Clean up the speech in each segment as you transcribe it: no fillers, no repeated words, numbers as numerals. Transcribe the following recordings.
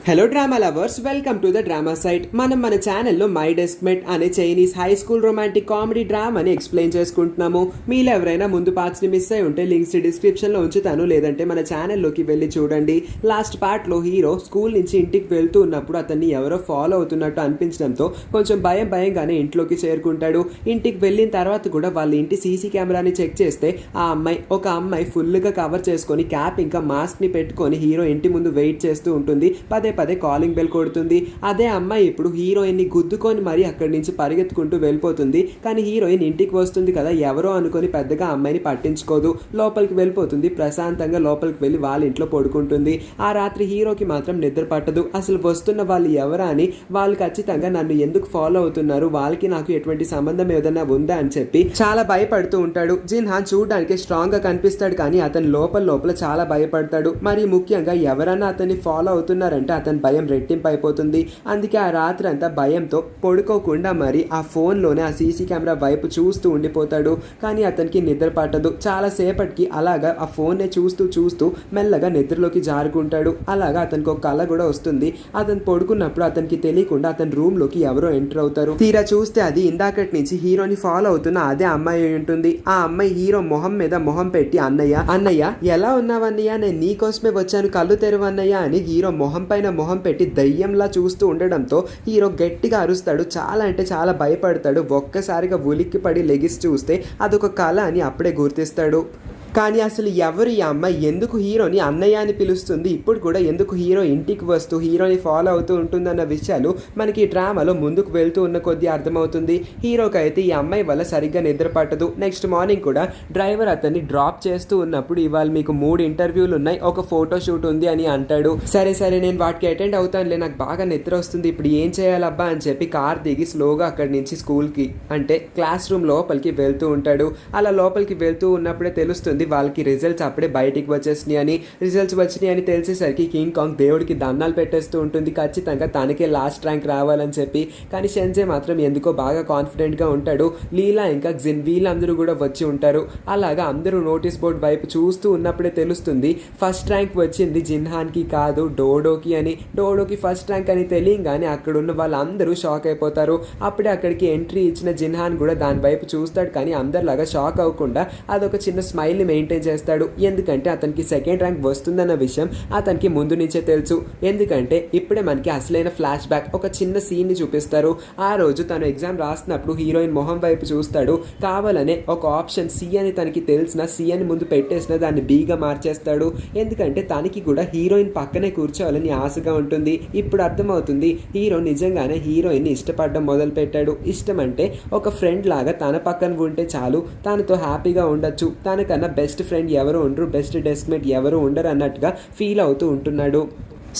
Hello drama lovers, welcome to the drama site. మనం మన ఛానల్లో మై డెస్క్మేట్ అనే Chinese high school romantic comedy డ్రామాని ఎక్స్ప్లెయిన్ చేసుకుంటున్నాము. మీరు ఎవరైనా ముందు పార్ట్స్ ని మిస్ అయి ఉంటే లింక్స్ డిస్క్రిప్షన్ లో ఉంచుతాను, లేదంటే మన ఛానల్లోకి వెళ్ళి చూడండి. లాస్ట్ పార్ట్ లో హీరో స్కూల్ నుంచి ఇంటికి వెళ్తూ ఉన్నప్పుడు అతన్ని ఎవరో ఫాలో అవుతున్నట్టు అనిపించడంతో కొంచెం భయంగానే ఇంట్లోకి చేరుకుంటాడు. ఇంటికి వెళ్ళిన తర్వాత కూడా వాళ్ళ ఇంటి సీసీ కెమెరాని చెక్ చేస్తే ఒక అమ్మాయి ఫుల్ గా కవర్ చేసుకొని క్యాప్ ఇంకా మాస్క్ ని పెట్టుకొని హీరో ఇంటి ముందు వెయిట్ చేస్తూ ఉంటుంది. పదే కాలింగ్ బెల్ కొడుతుంది. అదే అమ్మాయి ఇప్పుడు హీరోయిన్ ని గుద్దుకొని మరి అక్కడి నుంచి పరిగెత్తుకుంటూ వెళ్ళిపోతుంది. కానీ హీరోయిన్ ఇంటికి వస్తుంది కదా, ఎవరో అనుకొని పెద్దగా అమ్మాయిని పట్టించుకోదు. లోపలికి వెళ్ళిపోతుంది. ప్రశాంతంగా లోపలికి వెళ్ళి వాళ్ళ ఇంట్లో పడుకుంటుంది. ఆ రాత్రి హీరోకి మాత్రం నిద్ర పట్టదు. అసలు వస్తున్న వాళ్ళు ఎవరా అని, వాళ్ళు ఖచ్చితంగా నన్ను ఎందుకు ఫాలో అవుతున్నారు, వాళ్ళకి నాకు ఎటువంటి సంబంధం ఏదైనా ఉందా అని చెప్పి చాలా భయపడుతూ ఉంటాడు. జిన్ హాన్ చూడడానికి స్ట్రాంగ్ గా కనిపిస్తాడు, కానీ అతను లోపల చాలా భయపడతాడు. మరి ముఖ్యంగా ఎవరన్నా అతన్ని ఫాలో అవుతున్నారంటే అతని భయం రెట్టింపు అయిపోతుంది. అందుకే ఆ రాత్రి అంతా భయంతో పడుకోకుండా మరి ఆ ఫోన్లోనే ఆ సీసీ కెమెరా వైపు చూస్తూ ఉండిపోతాడు. కానీ అతనికి నిద్ర పట్టదు. చాలా సేపటికి అలాగా ఆ ఫోన్నే చూస్తూ మెల్లగా నిద్రలోకి జారుకుంటాడు. అలాగా అతనికి ఒక కళ కూడా వస్తుంది. అతను పడుకున్నప్పుడు అతనికి తెలియకుండా అతని రూమ్ లోకి ఎవరో ఎంటర్ అవుతారు. తీరా చూస్తే అది ఇందాకటి నుంచి హీరోని ఫాలో అవుతున్న అదే అమ్మాయి ఉంటుంది. ఆ అమ్మాయి హీరో మొహం మీద మొహం పెట్టి అన్నయ్య ఎలా ఉన్నావన్నయ్య, నేను నీకోసమే వచ్చాను, కళ్ళు తెరవన్నయ్య అని హీరో మొహం పైన మొహం పెట్టి దయ్యంలా చూస్తూ ఉండడంతో హీరో గట్టిగా అరుస్తాడు. చాలా భయపడతాడు. ఒక్కసారిగా ఉలిక్కి పడి లెగిసి చూస్తే అదొక కళ అని అప్పుడే గుర్తిస్తాడు. కానీ అసలు ఎవరు ఈ అమ్మాయి, ఎందుకు హీరోని అన్నయ్య అని పిలుస్తుంది, ఇప్పుడు కూడా ఎందుకు హీరో ఇంటికి వస్తూ హీరోని ఫాలో అవుతూ ఉంటుందన్న విషయాలు మనకి ఈ డ్రామాలో ముందుకు వెళ్తూ ఉన్న కొద్దీ అర్థమవుతుంది. హీరోకి అయితే ఈ అమ్మాయి వల్ల సరిగ్గా నిద్ర పట్టదు. నెక్స్ట్ మార్నింగ్ కూడా డ్రైవర్ అతన్ని డ్రాప్ చేస్తూ ఉన్నప్పుడు ఇవాళ మీకు 3 ఇంటర్వ్యూలు ఉన్నాయి, ఒక ఫోటో షూట్ ఉంది అని అంటాడు. సరే నేను వాటికి అటెండ్ అవుతానులే, నాకు బాగా నిద్ర వస్తుంది, ఇప్పుడు ఏం చేయాలబ్బా అని చెప్పి కార్ దిగి స్లోగా అక్కడి నుంచి స్కూల్కి అంటే క్లాస్ రూమ్ లోపలికి వెళ్తూ ఉంటాడు. అలా లోపలికి వెళ్తూ ఉన్నప్పుడే తెలుస్తుంది వాళ్ళకి రిజల్ట్స్ అప్పుడే బయటికి రిజల్ట్స్ వచ్చినాయి అని తెలిసేసరికి కింగ్ కాంగ్ దేవుడికి దండాలు పెట్టేస్తూ ఉంటుంది. ఖచ్చితంగా తనకే లాస్ట్ ర్యాంక్ రావాలని చెప్పి. కానీ షెన్జే మాత్రం ఎందుకో బాగా కాన్ఫిడెంట్గా ఉంటాడు. లీలా ఇంకా జిన్ వీళ్ళందరూ కూడా వచ్చి ఉంటారు. అలాగా అందరూ నోటీస్ బోర్డ్ వైపు చూస్తూ ఉన్నప్పుడే తెలుస్తుంది ఫస్ట్ ర్యాంక్ వచ్చింది జిన్హాన్కి కాదు డోడోకి అని. డోడోకి ఫస్ట్ ర్యాంక్ అని తెలియగానే అక్కడున్న వాళ్ళందరూ షాక్ అయిపోతారు. అప్పుడే అక్కడికి ఎంట్రీ ఇచ్చిన జిన్హాన్ కూడా దాని వైపు చూస్తాడు. కానీ అందరిలాగా షాక్ అవ్వకుండా అదొక చిన్న స్మైల్ మెయింటైన్ చేస్తాడు. ఎందుకంటే అతనికి సెకండ్ ర్యాంక్ వస్తుందన్న విషయం అతనికి ముందు నుంచే తెలుసు. ఎందుకంటే ఇప్పుడే మనకి అసలైన ఫ్లాష్ బ్యాక్ ఒక చిన్న సీన్ ని చూపిస్తారు. ఆ రోజు తను ఎగ్జామ్ రాస్తున్నప్పుడు హీరోయిన్ మొహం వైపు చూస్తాడు. కావాలనే ఒక ఆప్షన్ సి అని తనకి తెలిసిన సి అని ముందు పెట్టేసిన దాన్ని బీగా మార్చేస్తాడు. ఎందుకంటే తనకి కూడా హీరోయిన్ పక్కనే కూర్చోవాలని ఆశగా ఉంటుంది. ఇప్పుడు అర్థమవుతుంది హీరో నిజంగానే హీరోయిన్ ని ఇష్టపడడం మొదలు పెట్టాడు. ఇష్టం అంటే ఒక ఫ్రెండ్ లాగా తన పక్కన ఉంటే చాలు, తనతో హ్యాపీగా ఉండొచ్చు, తనకన్నా బెస్ట్ ఫ్రెండ్ ఎవరు ఉండరు, బెస్ట్ డెస్క్మేట్ ఎవరు ఉండరు అన్నట్టుగా ఫీల్ అవుతూ ఉంటున్నాడు.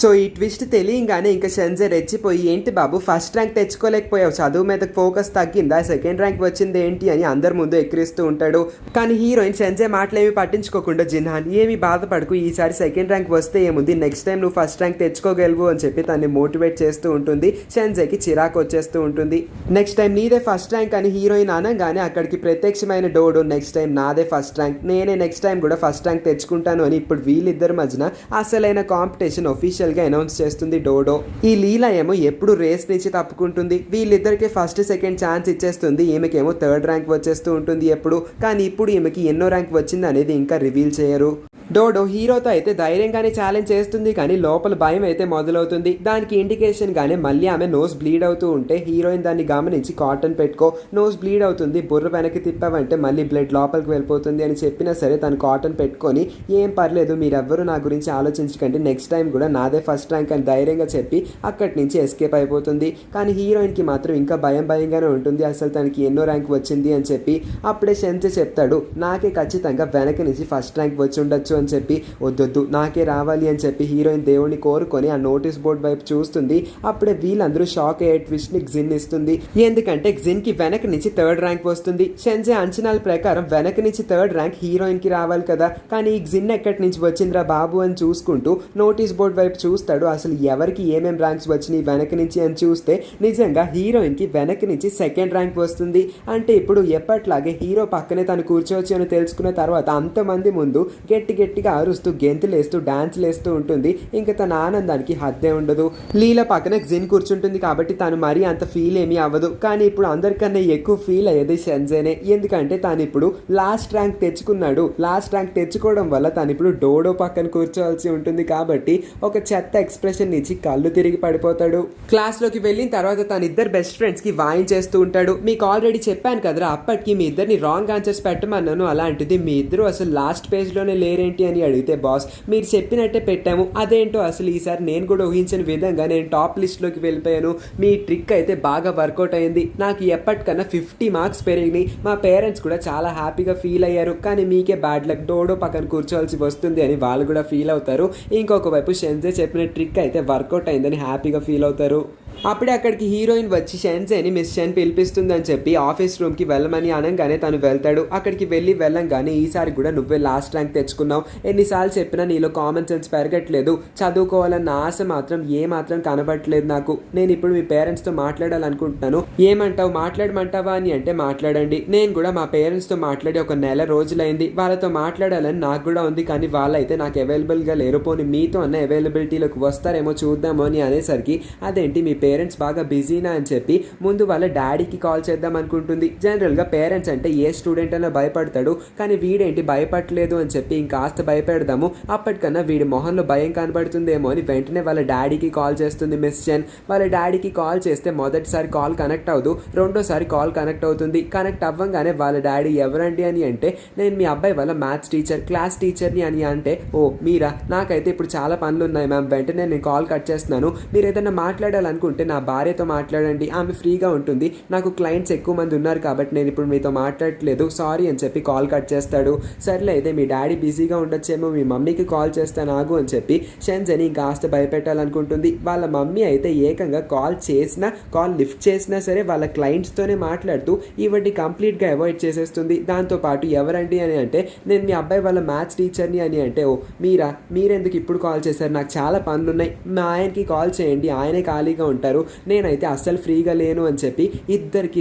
సో ఈ ట్విస్ట్ తెలియగానే ఇంకా షెన్జే రెచ్చిపోయి, ఏంటి బాబు ఫస్ట్ ర్యాంక్ తెచ్చుకోలేకపోయావు, చదువు మీద ఫోకస్ తగ్గిందా, సెకండ్ ర్యాంక్ వచ్చింది ఏంటి అని అందరి ముందు ఎక్కిరిస్తూ ఉంటాడు. కానీ హీరోయిన్ షెన్జే మాటలేమి పట్టించుకోకుండా, జిన్హాన్ ఏమి బాధపడకు, ఈసారి సెకండ్ ర్యాంక్ వస్తే ఏముంది, నెక్స్ట్ టైం నువ్వు ఫస్ట్ ర్యాంక్ తెచ్చుకోగలవు అని చెప్పి తనని మోటివేట్ చేస్తూ ఉంటుంది. షెన్జేకి చిరాకు వచ్చేస్తూ ఉంటుంది. నెక్స్ట్ టైం నీదే ఫస్ట్ ర్యాంక్ అని హీరోయిన్ అనగానే అక్కడికి ప్రత్యక్షమైన డోడో, నెక్స్ట్ టైం నాదే ఫస్ట్ ర్యాంక్, నేనే నెక్స్ట్ టైం కూడా ఫస్ట్ ర్యాంక్ తెచ్చుకుంటాను అని ఇప్పుడు వీళ్ళిద్దరి మధ్యన అసలైన కాంపిటీషన్ ఒఫీషియల్ గా అనౌన్స్ చేస్తుంది డోడో. ఈ లీలా ఏమో ఎప్పుడు రేస్ నుంచి తప్పుకుంటుంది. వీళ్ళిద్దరికి ఫస్ట్ సెకండ్ ఛాన్స్ ఇచ్చేస్తుంది. ఈమెకేమో థర్డ్ ర్యాంక్ వచ్చేస్తూ ఉంటుంది ఎప్పుడు. కానీ ఇప్పుడు ఈమెకి ఎన్నో ర్యాంక్ వచ్చింది అనేది ఇంకా రివీల్ చేయరు. డోడో హీరోతో అయితే ధైర్యంగానే ఛాలెంజ్ చేస్తుంది, కానీ లోపల భయం అయితే మొదలవుతుంది. దానికి ఇండికేషన్ గానే మళ్ళీ ఆమె నోస్ బ్లీడ్ అవుతూ ఉంటే హీరోయిన్ దాన్ని గమనించి కాటన్ పెట్టుకో, నోస్ బ్లీడ్ అవుతుంది, బుర్ర వెనక్కి తిప్పావంటే మళ్ళీ బ్లడ్ లోపలికి వెళ్ళిపోతుంది అని చెప్పినా సరే తను కాటన్ పెట్టుకొని, ఏం పర్లేదు మీరెవ్వరూ నా గురించి ఆలోచించకండి, నెక్స్ట్ టైం కూడా నాదే ఫస్ట్ ర్యాంక్ అని ధైర్యంగా చెప్పి అక్కడి నుంచి ఎస్కేప్ అయిపోతుంది. కానీ హీరోయిన్కి మాత్రం ఇంకా భయంగానే ఉంటుంది, అసలు తనకి ఎన్నో ర్యాంక్ వచ్చింది అని చెప్పి. అప్పుడే షెన్జే చెప్తాడు, నాకే ఖచ్చితంగా వెనక నుంచి ఫస్ట్ ర్యాంక్ వచ్చి ఉండొచ్చు అని చెప్పి. వద్దొద్దు నాకే రావాలి అని చెప్పి హీరోయిన్ దేవుడిని కోరుకొని ఆ నోటీస్ బోర్డ్ వైపు చూస్తుంది. అప్పుడే వీళ్ళందరూ షాక్ అయ్యే ట్విస్ట్ ని జిన్ ఇస్తుంది. ఎందుకంటే జిన్ కి వెనక నుంచి థర్డ్ ర్యాంక్ వస్తుంది. షెన్జే అంచనాల ప్రకారం వెనక నుంచి థర్డ్ ర్యాంక్ హీరోయిన్ కి రావాలి కదా, కానీ ఈ జిన్ ఎక్కడి నుంచి వచ్చిందిరా బాబు అని చూసుకుంటూ నోటీస్ బోర్డ్ వైపు చూస్తాడు. అసలు ఎవరికి ఏమేం ర్యాంక్స్ వచ్చినాయి వెనక నుంచి అని చూస్తే నిజంగా హీరోయిన్ కి వెనక నుంచి సెకండ్ ర్యాంక్ వస్తుంది. అంటే ఇప్పుడు ఎప్పట్లాగే హీరో పక్కనే తను కూర్చోవచ్చు అని తెలుసుకున్న తర్వాత అంతమంది ముందు గట్టి గట్టిగా అరుస్తూ గెంతులేస్తూ డాన్స్లు వేస్తూ ఉంటుంది. ఇంకా తన ఆనందానికి హద్దే ఉండదు. లీలా పక్కన జిన్ కూర్చుంటుంది కాబట్టి తను మరీ అంత ఫీల్ ఏమీ అవ్వదు. కానీ ఇప్పుడు అందరికన్నా ఎక్కువ ఫీల్ అయ్యేది షెన్జేనే. ఎందుకంటే తాను ఇప్పుడు లాస్ట్ ర్యాంక్ తెచ్చుకున్నాడు. లాస్ట్ ర్యాంక్ తెచ్చుకోవడం వల్ల తను ఇప్పుడు డోడో పక్కన కూర్చోవాల్సి ఉంటుంది కాబట్టి ఒక చెత్త ఎక్స్ప్రెషన్ ఇచ్చి కళ్ళు తిరిగి పడిపోతాడు. క్లాస్లోకి వెళ్ళిన తర్వాత తన ఇద్దరు బెస్ట్ ఫ్రెండ్స్కి వాయించేస్తూ ఉంటాడు. మీకు ఆల్రెడీ చెప్పాను కదరా, అప్పటికి మీ ఇద్దరిని రాంగ్ ఆన్సర్స్ పెట్టమన్నాను, అలాంటిది మీ ఇద్దరు అసలు లాస్ట్ పేజ్లోనే లేరేంటి అని అడిగితే, బాస్ మీరు చెప్పినట్టే పెట్టాము, అదేంటో అసలు ఈసారి నేను కూడా ఊహించిన విధంగా నేను టాప్ లిస్ట్లోకి వెళ్ళిపోయాను. మీ ట్రిక్ అయితే బాగా వర్కౌట్ అయింది. నాకు ఎప్పటికన్నా 50 మార్క్స్ పెరిగినాయి. మా పేరెంట్స్ కూడా చాలా హ్యాపీగా ఫీల్ అయ్యారు. కానీ మీకే బ్యాడ్ లక్, డోడో పక్కన కూర్చోవాల్సి వస్తుంది అని వాళ్ళు కూడా ఫీల్ అవుతారు. ఇంకొక వైపు షెన్జే చెప్పిన ట్రిక్ అయితే వర్కౌట్ అయిందని హ్యాపీగా ఫీల్ అవుతారు. అప్పుడే అక్కడికి హీరోయిన్ వచ్చి షెన్జేని మిస్ షెన్ పిలిపిస్తుందని చెప్పి ఆఫీస్ రూమ్కి వెళ్ళమని అనగానే తను వెళ్తాడు. అక్కడికి వెళ్ళంగానే ఈసారి కూడా నువ్వే లాస్ట్ ర్యాంక్ తెచ్చుకున్నావు, ఎన్నిసార్లు చెప్పినా నీలో కామన్ సెన్స్ పెరగట్లేదు, చదువుకోవాలన్న ఆశ మాత్రం ఏమాత్రం కనబడట్లేదు నాకు. నేను ఇప్పుడు మీ పేరెంట్స్తో మాట్లాడాలనుకుంటున్నాను, ఏమంటావు, మాట్లాడమంటావా అని అంటే మాట్లాడండి. నేను కూడా మా పేరెంట్స్తో మాట్లాడి ఒక నెల రోజులైంది. వాళ్ళతో మాట్లాడాలని నాకు కూడా ఉంది, కానీ వాళ్ళైతే నాకు అవైలబుల్గా లేరు. పోనీ మీతో అన్న అవైలబిలిటీలోకి వస్తారేమో చూద్దాము అని అనేసరికి, అదేంటి మీ పేరెంట్స్ బాగా బిజీనా అని చెప్పి ముందు వాళ్ళ డాడీకి కాల్ చేద్దాం అనుకుంటుంది. జనరల్గా పేరెంట్స్ అంటే ఏ స్టూడెంట్ అయినా భయపడతాడు, కానీ వీడేంటి భయపడలేదు అని చెప్పి ఇంకాస్త భయపెడదాము, అప్పటికన్నా వీడి మొహంలో భయం కనబడుతుందేమో అని వెంటనే వాళ్ళ డాడీకి కాల్ చేస్తుంది మిస్ చెన్. వాళ్ళ డాడీకి కాల్ చేస్తే మొదటిసారి కాల్ కనెక్ట్ అవ్వదు, రెండోసారి కాల్ కనెక్ట్ అవుతుంది. కనెక్ట్ అవ్వగానే వాళ్ళ డాడీ ఎవరండి అని అంటే, నేను మీ అబ్బాయి వాళ్ళ మ్యాథ్స్ టీచర్, క్లాస్ టీచర్ని అని అంటే, ఓ మీరా, నాకైతే ఇప్పుడు చాలా పనులు ఉన్నాయి మ్యామ్, వెంటనే నేను కాల్ కట్ చేస్తున్నాను, మీరు ఏదైనా మాట్లాడాలనుకుంటే నా భార్యతో మాట్లాడండి, ఆమె ఫ్రీగా ఉంటుంది, నాకు క్లయింట్స్ ఎక్కువ మంది ఉన్నారు కాబట్టి నేను ఇప్పుడు మీతో మాట్లాడట్లేదు, సారీ అని చెప్పి కాల్ కట్ చేస్తాడు. సర్లే అయితే మీ డాడీ బిజీగా ఉండొచ్చేమో, మీ మమ్మీకి కాల్ చేస్తాను ఆగు అని చెప్పి షెన్జేని కాస్త భయపెట్టాలనుకుంటుంది. వాళ్ళ మమ్మీ అయితే ఏకంగా కాల్ లిఫ్ట్ చేసినా సరే వాళ్ళ క్లయింట్స్తోనే మాట్లాడుతూ ఈవెంట్ని కంప్లీట్గా అవాయిడ్ చేసేస్తుంది. దాంతోపాటు ఎవరండి అని అంటే, నేను మీ అబ్బాయి వాళ్ళ మ్యాథ్స్ టీచర్ని అని అంటే, ఓ మీరెందుకు ఇప్పుడు కాల్ చేశారు, నాకు చాలా పనులు ఉన్నాయి, మా ఆయనకి కాల్ చేయండి, ఆయనే ఖాళీగా ఉంటారు, నేనైతే అస్సలు ఫ్రీగా లేను అని చెప్పి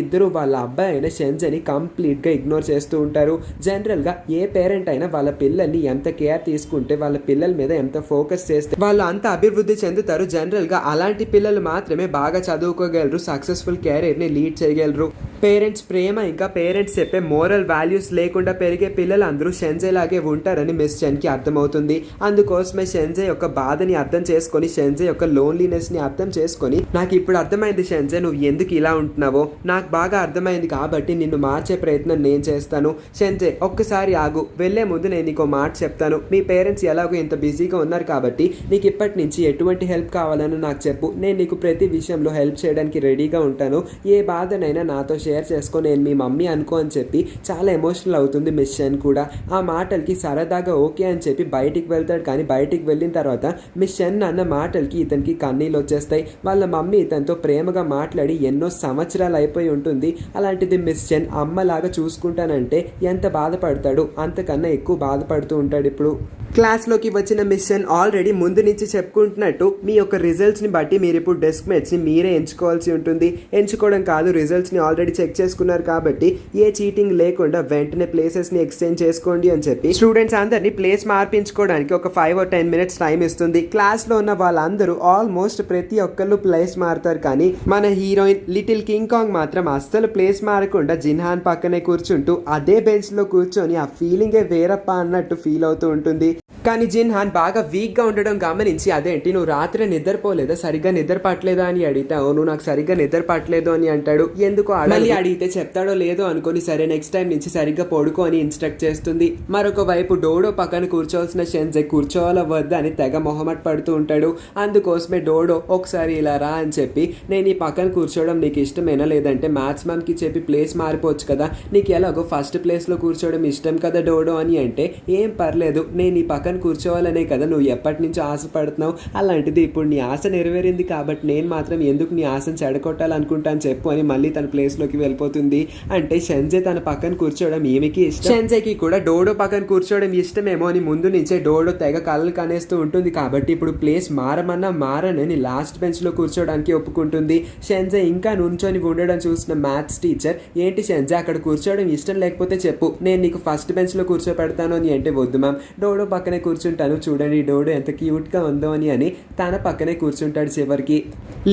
ఇద్దరు వాళ్ళ అబ్బాయి అయిన షెన్జేని కంప్లీట్గా ఇగ్నోర్ చేస్తూ ఉంటారు. జనరల్గా ఏ పేరెంట్ అయినా వాళ్ళ పిల్లల్ని ఎంత కేర్ తీసుకుంటే, వాళ్ళ పిల్లల మీద ఎంత ఫోకస్ చేస్తే వాళ్ళు అంత అభివృద్ధి చెందుతారు. జనరల్గా అలాంటి పిల్లలు మాత్రమే బాగా చదువుకోగలరు, సక్సెస్ఫుల్ కెరీర్ని లీడ్ చేయగలరు. పేరెంట్స్ ప్రేమ ఇంకా పేరెంట్స్ చెప్పే మోరల్ వాల్యూస్ లేకుండా పెరిగే పిల్లలు అందరూ షెన్జే లాగే ఉంటారని మిస్ చెన్కి అర్థమవుతుంది. అందుకోసమే షెన్జే యొక్క బాధని అర్థం చేసుకొని, షెన్జే యొక్క లోన్లీనెస్ని అర్థం చేసుకొని, నాకు ఇప్పుడు అర్థమైంది షెన్జే, నువ్వు ఎందుకు ఇలా ఉంటున్నావో నాకు బాగా అర్థమైంది కాబట్టి నిన్ను మార్చే ప్రయత్నం నేను చేస్తాను. షెన్జే ఒక్కసారి ఆగు, వెళ్లే ముందు నేను నీకు మాట చెప్తాను. మీ పేరెంట్స్ ఎలాగో ఇంత బిజీగా ఉన్నారు కాబట్టి నీకు ఇప్పటి నుంచి ఎటువంటి హెల్ప్ కావాలని నాకు చెప్పు, నేను నీకు ప్రతి విషయంలో హెల్ప్ చేయడానికి రెడీగా ఉంటాను. ఏ బాధనైనా నాతో షేర్ చేసుకో, నేను మీ మమ్మీ అనుకో అని చెప్పి చాలా ఎమోషనల్ అవుతుంది మిస్ చెన్ కూడా. ఆ మాటలకి సరదాగా ఓకే అని చెప్పి బయటికి వెళ్తాడు. కానీ బయటికి వెళ్ళిన తర్వాత మిస్ చెన్ అన్న మాటలకి ఇతనికి కన్నీళ్ళు వచ్చేస్తాయి. వాళ్ళ మమ్మీ ఇతనితో ప్రేమగా మాట్లాడి ఎన్నో సంవత్సరాలు అయిపోయి ఉంటుంది. అలాంటిది మిస్ చెన్ అమ్మలాగా చూసుకుంటానంటే ఎంత బాధపడతాడు, అంతకన్నా ఎక్కువ బాధపడుతూ ఉంటాడు. ఇప్పుడు క్లాస్లోకి వచ్చిన మిస్ చెన్ ఆల్రెడీ ముందు నుంచి చెప్పుకుంటున్నట్టు మీ యొక్క రిజల్ట్స్ని బట్టి మీరు ఇప్పుడు డెస్క్ మేట్స్ని మీరే ఎంచుకోవాల్సి ఉంటుంది. ఎంచుకోవడం కాదు, రిజల్ట్స్ని ఆల్రెడీ చెక్ చేసుకున్నారు కాబట్టి ఏ చీటింగ్ లేకుండా వెంటనే ప్లేసెస్ని ఎక్స్చేంజ్ చేసుకోండి అని చెప్పి స్టూడెంట్స్ అందరినీ ప్లేస్ మార్పించుకోవడానికి ఒక 5 or 10 minutes టైం ఇస్తుంది. క్లాస్లో ఉన్న వాళ్ళందరూ ఆల్మోస్ట్ ప్రతి ఒక్కళ్ళు ప్లేస్ మారుతారు, కానీ మన హీరోయిన్ లిటిల్ కింగ్ కాంగ్ మాత్రం అస్సలు ప్లేస్ మారకుండా జిన్హాన్ పక్కనే కూర్చుంటూ అదే బెంచ్లో కూర్చొని ఆ ఫీలింగే వేరప్ప అన్నట్టు ఫీల్ అవుతూ ఉంటుంది. కానీ జిన్హాన్ బాగా వీక్గా ఉండడం గమనించి, అదేంటి నువ్వు రాత్రి నిద్రపోలేదా, సరిగ్గా నిద్ర పట్టలేదా అని అడిగితే, అవును నాకు సరిగ్గా నిద్ర పట్టలేదు అని అంటాడు. ఎందుకు మళ్ళీ అడిగితే చెప్తాడో లేదో అనుకుని, సరే నెక్స్ట్ టైం నుంచి సరిగ్గా పడుకో అని ఇన్స్ట్రక్ట్ చేస్తుంది. మరొక వైపు డోడో పక్కన కూర్చోవాల్సిన షెన్జే కూర్చోవాల వద్దా అని తెగ మొహమాట పడుతూ ఉంటాడు. అందుకోసమే డోడో ఒకసారి ఇలా రా అని చెప్పి, నేను ఈ పక్కన కూర్చోవడం నీకు ఇష్టమేనా, లేదంటే మ్యాథ్స్ మ్యామ్కి చెప్పి ప్లేస్ మారిపోవచ్చు కదా, నీకు ఎలాగో ఫస్ట్ ప్లేస్లో కూర్చోవడం ఇష్టం కదా డోడో అని అంటే, ఏం పర్లేదు, నేను ఈ పక్కన కూర్చోవాలనే కదా నువ్వు ఎప్పటి నుంచో ఆశపడుతున్నావు, అలాంటిది ఇప్పుడు నీ ఆశ నెరవేరింది కాబట్టి నేను మాత్రం ఎందుకు నీ ఆశను చెడగొట్టాలనుకుంటాను చెప్పు అని మళ్ళీ తన ప్లేస్లోకి వెళ్ళిపోతుంది. అంటే షెన్జే తన పక్కన కూర్చోవడం ఏమికి ఇష్టం, షెన్జేకి కూడా డోడో పక్కన కూర్చోవడం ఇష్టమేమో అని ముందు నుంచే డోడో తెగ కళ్ళు కనేస్తూ ఉంటుంది. కాబట్టి ఇప్పుడు ప్లేస్ మారమన్నా మారనని లాస్ట్ బెంచ్లో కూర్చోవడానికి ఒప్పుకుంటుంది. షెన్జే ఇంకా నుంచొని ఉండడం చూసిన మ్యాథ్స్ టీచర్, ఏంటి షెన్జే అక్కడ కూర్చోవడం ఇష్టం లేకపోతే చెప్పు, నేను నీకు ఫస్ట్ బెంచ్లో కూర్చోపెడతాను అని అంటే, వద్దు మ్యామ్, డోడో పక్కనే కూర్చుంటాను, చూడండి డోడో ఎంత క్యూట్గా ఉందో అని తన పక్కనే కూర్చుంటాడు. చివరికి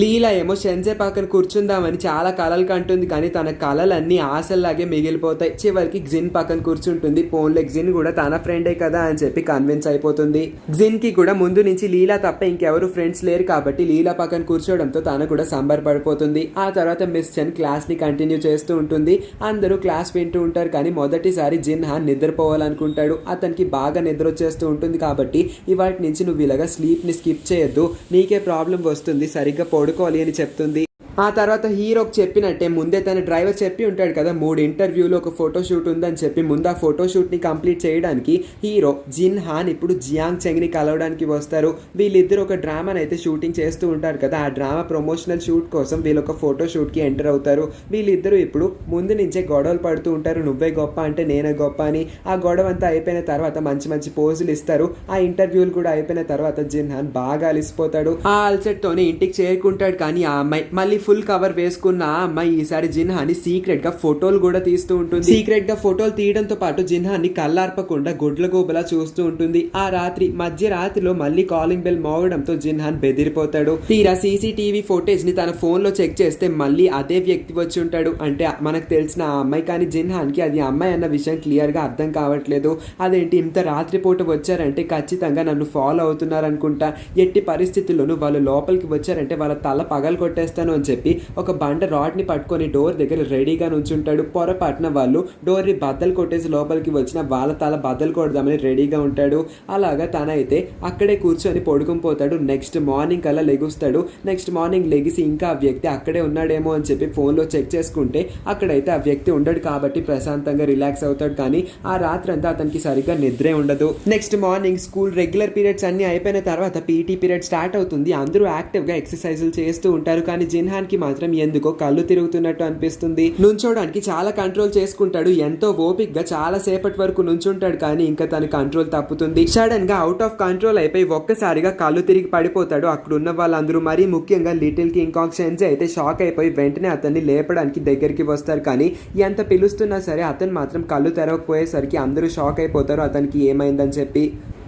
లీలా ఏమో షెన్జే పక్కన కూర్చుందామని చాలా కలలు కంటుంది, కానీ తన కలలన్నీ ఆశల్లాగే మిగిలిపోతాయి. చివరికి జిన్ పక్కన కూర్చుంటుంది. పోన్లే జిన్ కూడా తన ఫ్రెండే కదా అని చెప్పి కన్విన్స్ అయిపోతుంది. జిన్ కి కూడా ముందు నుంచి లీలా తప్ప ఇంకెవరు ఫ్రెండ్స్ లేరు కాబట్టి లీలా పక్కన కూర్చోవడంతో తను కూడా సంబరపడిపోతుంది. ఆ తర్వాత మిస్ చెన్ క్లాస్ ని కంటిన్యూ చేస్తూ ఉంటుంది. అందరూ క్లాస్ వింటూ ఉంటారు, కానీ మొదటిసారి జిన్ హాన్ నిద్రపోవాలనుకుంటాడు. అతనికి బాగా నిద్ర వచ్చేస్తూ ఉంటుంది కాబట్టి ఇవాటి నుంచి నువ్వు ఇలాగా స్లీప్ ని స్కిప్ చేయొద్దు, నీకే ప్రాబ్లం వస్తుంది, సరిగ్గా పడుకోవాలి అని చెప్తుంది. ఆ తర్వాత హీరోకి చెప్పినట్టే ముందే తన డ్రైవర్ చెప్పి ఉంటాడు కదా 3 ఇంటర్వ్యూలో ఒక ఫోటోషూట్ ఉందని చెప్పి, ముందు ఆ ఫోటోషూట్ని కంప్లీట్ చేయడానికి హీరో జిన్ హాన్ ఇప్పుడు జియాంగ్ చెంగ్ని కలవడానికి వస్తారు. వీళ్ళిద్దరు ఒక డ్రామాని అయితే షూటింగ్ చేస్తూ ఉంటారు కదా, ఆ డ్రామా ప్రమోషనల్ షూట్ కోసం వీళ్ళు ఒక ఫోటోషూట్కి ఎంటర్ అవుతారు. వీళ్ళిద్దరూ ఇప్పుడు ముందు నుంచే గొడవలు పడుతూ ఉంటారు, నువ్వే గొప్ప అంటే నేనే గొప్ప అని. ఆ గొడవ అంతా అయిపోయిన తర్వాత మంచి మంచి పోజులు ఇస్తారు. ఆ ఇంటర్వ్యూలు కూడా అయిపోయిన తర్వాత జిన్ హాన్ బాగా అలిసిపోతాడు. ఆ అల్సెట్తోనే ఇంటికి చేరుకుంటాడు. కానీ ఆ అమ్మాయి మళ్ళీ ఫుల్ కవర్ వేసుకున్న ఆ అమ్మాయి ఈసారి జిన్హాని సీక్రెట్ గా ఫోటోలు కూడా తీస్తూ ఉంటుంది. సీక్రెట్ గా ఫోటోలు తీయడంతో పాటు జిన్హాని కళ్ళార్పకుండా గుడ్ల గోబలా చూస్తూ ఉంటుంది. ఆ రాత్రి మధ్యరాత్రిలో మళ్ళీ కాలింగ్ బెల్ మోగడంతో జిన్హాన్ బెదిరిపోతాడు. తీరా సీసీటీవీ ఫోటేజ్ ని తన ఫోన్ లో చెక్ చేస్తే మళ్ళీ అదే వ్యక్తి వచ్చి ఉంటాడు. అంటే మనకు తెలిసిన ఆ అమ్మాయి, కానీ జిన్హాన్ కి అది అమ్మాయి అన్న విషయం క్లియర్ గా అర్థం కావట్లేదు. అదేంటి ఇంత రాత్రిపూట వచ్చారంటే ఖచ్చితంగా నన్ను ఫాలో అవుతున్నారు అనుకుంటా, ఎట్టి పరిస్థితుల్లోనూ వాళ్ళు లోపలికి వచ్చారంటే వాళ్ళ తల పగలు కొట్టేస్తాను అని చెప్పి ఒక బండ రాడ్ ని పట్టుకొని డోర్ దగ్గర రెడీగా నుంచుంటాడు. పొరపాటున వాళ్ళు డోర్ ని బద్దలు కొట్టేసి లోపలికి వచ్చిన వాళ్ళ తల బద్దలు కొడదామని రెడీగా ఉంటాడు. అలాగా తనైతే అక్కడే కూర్చొని పడుకునిపోతాడు. నెక్స్ట్ మార్నింగ్ కల్లా లెగుస్తాడు. నెక్స్ట్ మార్నింగ్ లెగిసి ఇంకా ఆ వ్యక్తి అక్కడే ఉన్నాడేమో అని చెప్పి ఫోన్ లో చెక్ చేసుకుంటే అక్కడైతే ఆ వ్యక్తి ఉండడు కాబట్టి ప్రశాంతంగా రిలాక్స్ అవుతాడు. కానీ ఆ రాత్రంతా అతనికి సరిగ్గా నిద్రే ఉండదు. Next morning school regular periods అన్ని అయిపోయిన తర్వాత పీటీ పీరియడ్ స్టార్ట్ అవుతుంది. అందరూ యాక్టివ్ గా ఎక్సర్సైజులు చేస్తూ ఉంటారు, కానీ జిన్హాన్ కి మాత్రం ఎందుకో కళ్ళు తిరుగుతున్నట్టు అనిపిస్తుంది. నుంచోడానికి చాలా కంట్రోల్ చేసుకుంటాడు. ఎంతో ఓపిక్ గా చాలా సేపటి వరకు నుంచుంటాడు, కానీ ఇంకా తన కంట్రోల్ తప్పుతుంది. సడన్ గా అవుట్ ఆఫ్ కంట్రోల్ అయిపోయి ఒక్కసారిగా కళ్ళు తిరిగి పడిపోతాడు. అక్కడ ఉన్న వాళ్ళందరూ, మరీ ముఖ్యంగా లిటిల్ కింగ్ కాంగ్ షెన్జే అయితే షాక్ అయిపోయి వెంటనే అతన్ని లేపడానికి దగ్గరికి వస్తారు. కానీ ఎంత పిలుస్తున్నా సరే అతను మాత్రం కళ్ళు తెరవకపోయేసరికి అందరూ షాక్ అయిపోతారు అతనికి ఏమైందని చెప్పి.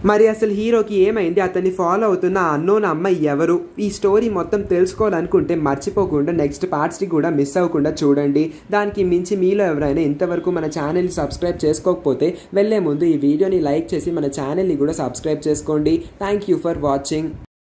మరి అసలు హీరోకి ఏమైంది, అతన్ని ఫాలో అవుతున్న ఆ అన్నోన్ అమ్మాయి ఎవరు, ఈ స్టోరీ మొత్తం తెలుసుకోవాలనుకుంటే మర్చిపోకుండా నెక్స్ట్ పార్ట్స్ని కూడా మిస్ అవ్వకుండా చూడండి. దానికి మించి మీలో ఎవరైనా ఇంతవరకు మన ఛానల్ని సబ్స్క్రైబ్ చేసుకోకపోతే వెళ్ళే ముందు ఈ వీడియోని లైక్ చేసి మన ఛానల్ని కూడా సబ్స్క్రైబ్ చేసుకోండి. Thank you for watching.